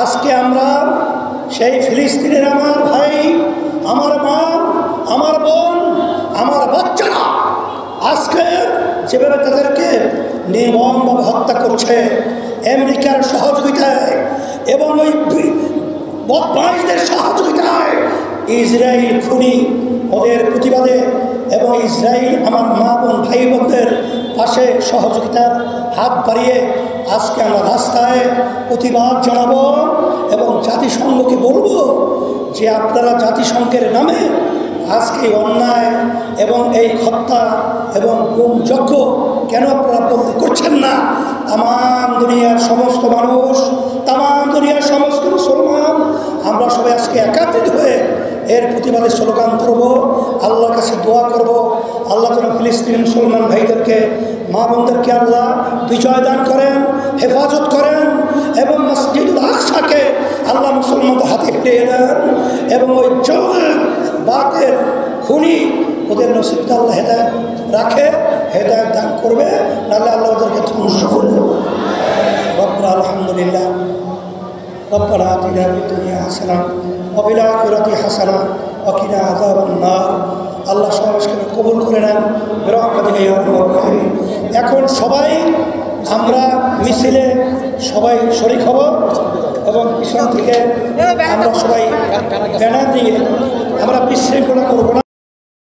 আজকে আমরা সেই ফিলিস্তিনের আমার ভাই, আমার মা, আমার বোন, আমার বাচ্চারা আজকে যেভাবে তাদেরকে নির্মমভাবে হত্যা করছে আমেরিকার সহযোগিতায় এবং ওই বদমাইশদের সহযোগিতায়, ইসরায়েল খুনি ওদের প্রতিবাদে এবং ইসরায়েল আমার মা বোন ভাই বোনদের পাশে সহযোগিতার হাত বাড়িয়ে আজকে আমরা রাস্তায় প্রতিবাদ জানাবো এবং জাতিসংঘকে বলবো যে আপনারা জাতিসংঘের নামে আজকে অন্যায় এবং এই হত্যা এবং গুম যজ্ঞ কেন আপনারা বলতে করছেন না? তাম দুনিয়ার সমস্ত মানুষ, তাম দুনিয়ার সমস্ত মুসলমান আমরা সবাই আজকে একাত্রিত হয়ে এর প্রতিবাদে স্লোগান করব, আল্লাহর কাছে দোয়া করব। আল্লাহ যেন ফিলিস্তিনি মুসলমান ভাইদেরকে, মা বোনদেরকে আল্লাহ বিজয় দান করেন, হেফাজত করেন এবং মসজিদুল আকসাকে আল্লাহ মুসলমানদের হাতে ফিরিয়ে দেন এবং ওই বাতের খুনি ওদের নসিবটা আল্লাহ হেদায়ত রাখে, হেদায়ত দান করবে, নাহলে আল্লাহ ওদেরকে ধ্বংস করবে। রব্বনা আলহামদুলিল্লাহ রব্বানা আতিনা ফিদ দুনিয়া হাসানা ওয়া ফিল আখিরাতি হাসানা ওয়া কিনা আযাবান নার। আল্লাহ সবাইকে কবুল করে নেন বিরহমাতিকা ইয়া আরহামার রাহিমিন। এখন সবাই আমরা মিছিলে সবাই শরীক হব এবং পিছন থেকে আমরা সবাই ব্যানার দিয়ে আমরা বিশৃঙ্খলা করব না।